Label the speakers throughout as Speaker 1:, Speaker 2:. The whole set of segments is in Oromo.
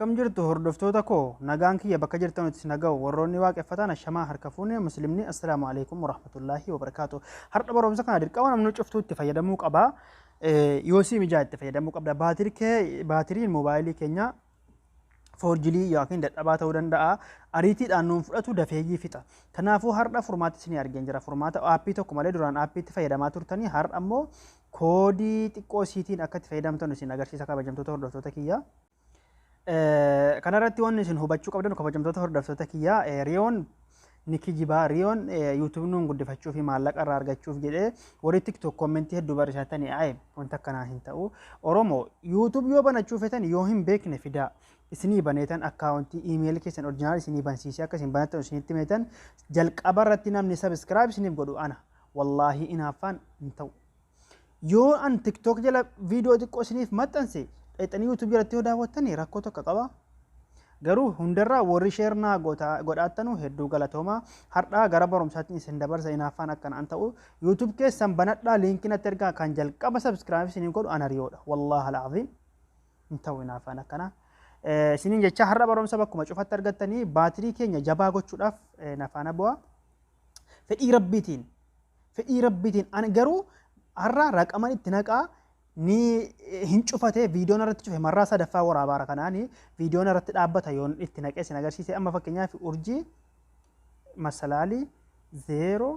Speaker 1: Kam jirtu hordoftoota koo nagaan kiyya bakka jirtanutti naga'u warroonni waaqeffatan ashamaa harka fuune muslimni assalaamu alaykum warahmatullaahi wabarakaatu. Har'a barumsa kana dirqama namni cuftuutti fayyadamuu qaba. Yoo si mijaa itti fayyadamuu qabda. Baatiriin moobaayilii keenya foorjilii yookiin dadhabaa ta'uu danda'a. Ariitiidhaan nuun fudhatu dafeeyyii fixa. Kanaafuu har'a furmaata isinii argeen jira. Furmaata aappii tokko malee duraan aappiitti fayyadamaa turtanii har'a immoo koodii xiqqoo isiitiin akka itti fayyadamtan isin agarsiisa kabajamtoota hordoftoota kiyya. Kanarratti waan isin hubachuu qabdan kabajamtoota hordoftoota kiyya riyoon ni kijibaa riyoon yuutuub nuun guddifachuu fi maallaqa irraa argachuuf jedhee warri tiktok koomentii hedduu barreessatanii wanta akkanaa hin ta'u. Oromoo yuutuub yoo banachuu feetan yoo hin beekne fidaa isinii baneetan akkaawuntii iimeelii keessan orjinaal isinii bansiisee akka isin banattan isinitti meetan jalqaba irratti namni sabiskiraayib isiniif godhu ana wallaahi inaaffaan hin ta'u. Yoo an tiktok jala viidiyoo xiqqoo isiniif maxxanse dhayxanii yuutuub jalatti yoo daawwattanii rakkoo tokko qaba. Garuu hundarraa warri sheernaa godhaattanu hedduu galatooma. Har'aa gara barumsaatti isin dabarsa inaaffaan akkanaan ta'u. Yuutuub keessan banadhaa liinkiin atti ergaa kan jalqaba sabiskiraayib isiniif godhu ana riyoodha. Wallaahi al'aziim hin ta'u inaaffaan akkana. Isiniin jecha har'a barumsa bakkuma cufatti argattanii baatirii keenya jabaa gochuudhaaf nafaana bu'a. Fedhii rabbiitiin ani garuu har'a raqaman itti naqaa ni hin cufatee viidiyoon irratti cufe marraa sadaffaa waraabaara kanaani viidiyoon irratti dhaabbata yoon itti naqee isin agarsiise amma fakkeenyaaf urjii masalaalii 0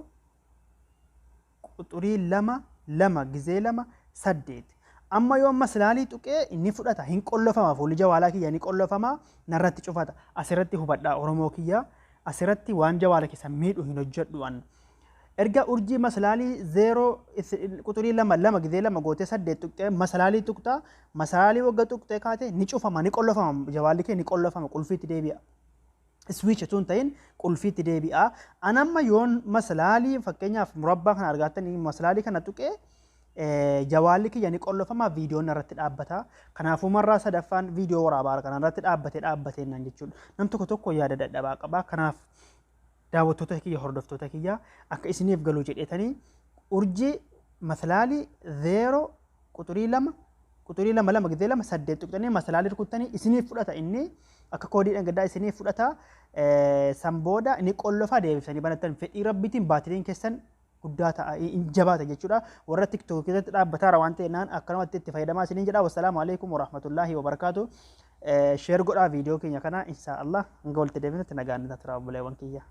Speaker 1: quxurii 2 gizee 2 8 amma yoon masalaalii tuqee inni fudhata hin qollofama fuulli jawaalaa kiyya ni qollofama narratti cufata asirratti hubadhaa Oromoo kiyya asirratti waan jawaala keessa miidhu hin hojjedhu an erga urjii masalaalii 0 quxurii 2 gizee 2 gootee 8 tuqxee masalaalii tuqxaa masalaalii wagga tuqxee kaatee ni cufama ni qollofama jawaalli kee ni qollofama qulfiitti deebi'a. Switch tun ta'in qulfiitti deebi'a. Anamma yoon masalaalii fakkeenyaaf murabbaa kana argattanii masalaalii kana tuqee jawaalli kiyya ni qollofama viidiyoon irratti dhaabbata. Kanaafuu marraa sadaffaan viidiyoo waraabaa kana irratti dhaabbatee nan jechuudha. Nam tokko yaada dadhabaa qaba. Kanaaf daawwattoota kiyya hordoftoota kiyya akka isiniif galuu jedhetanii urjii masalaalii 0 quxurii 2 gizee 2 8 tuqxanii masalaalii rukuttanii isiniif fudhata inni akka koodii dhangaddaa isiniif fudhata san booda inni qollofaa deebisanii banattan fedhii rabbiitiin baatiriin keessan guddaa ta'a jabaata jechuudha. Warra tiktok keessatti dhaabbataara waan ta'eenaan akkanumatti itti fayyadamaa isiniin jedha. Wassalaamu alaykum warahmatullaahi wabarakaatu. Sheer godhaa viidiyoo keenya kana insha Allah hanga walitti deebinutti nagaan ta'a buleewwan kiyya.